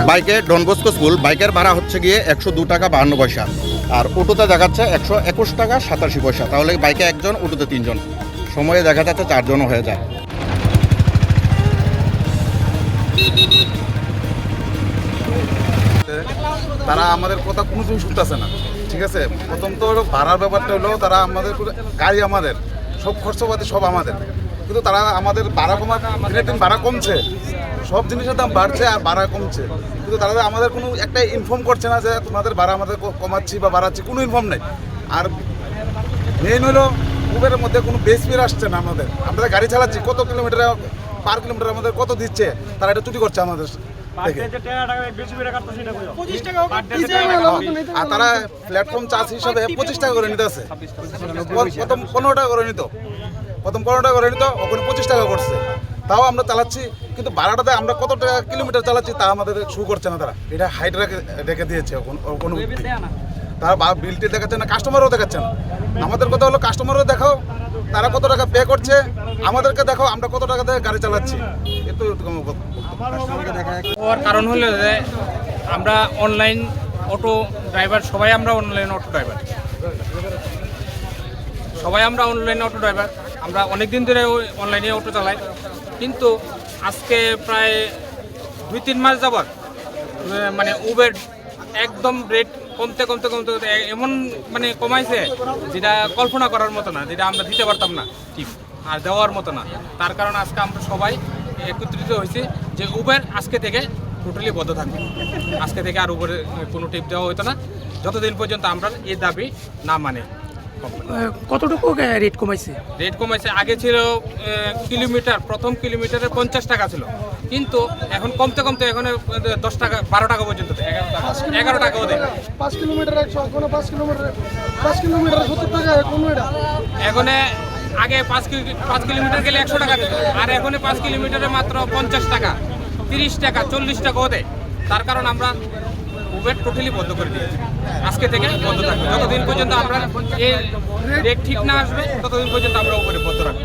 বাইকে Don Bosco school বাইকের ভাড়া হচ্ছে গিয়ে 102 টাকা 52 পয়সা, আর অটোতে দেখাচ্ছে 121 টাকা 87 পয়সা। তাহলে বাইকে একজন, অটোতে 3 জন, সময়ে দেখা যাচ্ছে 4 জনও হয়ে যায়। তারা আমাদের কথা কোনো কিছু শুনতেছে না, ঠিক আছে। প্রথম তো হলো ভাড়ার ব্যাপারটা হলো, তারা আমাদের গাড়ি আমাদের, সব খরচপাতি সব আমাদের, কিন্তু তারা আমাদের ভাড়া কমার দিনের দিন ভাড়া কমছে, সব জিনিসের দাম বাড়ছে আর ভাড়া কমছে, কিন্তু তারা আমাদের কোনো একটা ইনফর্ম করছে না যে তোমাদের ভাড়া আমাদের কমাচ্ছি বা বাড়াচ্ছি, কোনো ইনফর্ম নেই। আর মেইন হলো উবেরের মধ্যে কোনো বেস ফেয়ার আসছে না। আমরা গাড়ি চালাচ্ছি, কত কিলোমিটার পার কিলোমিটার আমাদের কত দিচ্ছে, তারা এটা চুরি করছে আমাদের থেকে। আর তারা প্ল্যাটফর্ম চার্জ হিসাবে 25 টাকা করে নিতে আছে। প্রথম 15 টাকা করে নিত, ওখানে 25 টাকা করছে। তাও আমরা চালাচ্ছি, কিন্তু ভাড়াটাতে আমরা কত টাকা কিলোমিটার চালাচ্ছি তা আমাদের শু করছে না। তারা এটা হাইট রেখে দিয়েছে কোনো তারা বিলটি দেখাচ্ছে না, কাস্টমারও দেখাচ্ছে না। আমাদের কথা হলো কাস্টমারও দেখাও তারা কত টাকা পে করছে, আমাদেরকে দেখো আমরা কত টাকা দিয়ে গাড়ি চালাচ্ছি। এত হওয়ার কারণ হলো যে আমরা অনলাইন অটো ড্রাইভার, সবাই আমরা অনলাইন অটো ড্রাইভার, আমরা অনেক দিন ধরে অনলাইনে অটো চালাই। কিন্তু আজকে প্রায় 2-3 মাস যাবত মানে উবের একদম রেট কমতে এমন মানে কমাইছে যেটা কল্পনা করার মতো না, যেটা আমরা দিতে পারতাম না ঠিক আর দেওয়ার মতো না। তার কারণ আজকে আমরা সবাই একত্রিত হয়েছি যে উবের আজকে থেকে টোটালি বন্ধ থাকবে। আজকে থেকে আর উবের কোনো টিপ দেওয়া হতো না যতদিন পর্যন্ত আমরা এই দাবি না মানে। কতটুকু রেট কমাইছে? আগে ছিল কিলোমিটার, প্রথম কিলোমিটারে 50 টাকা ছিল, কিন্তু এখন কমতে এখন 10 টাকা 12 টাকা পর্যন্ত, 11 টাকাও দেয়। 5 কিলোমিটার 100, কোনো 5 কিলোমিটার 70 টাকা, কোনো এটা এখন আগে 5 কিলোমিটার গেলে 100 টাকা দিত, আর এখন 5 কিলোমিটারে মাত্র 50 টাকা, 30 টাকা, 40 টাকাও দেয়। তার কারণ আমরা উবের টোটালি বন্ধ করে দিয়েছি, আজকে থেকে বন্ধ থাকবে। যতদিন পর্যন্ত আমরা এই রেট ঠিক না আসবে ততদিন পর্যন্ত আমরা উবের বন্ধ রাখবো।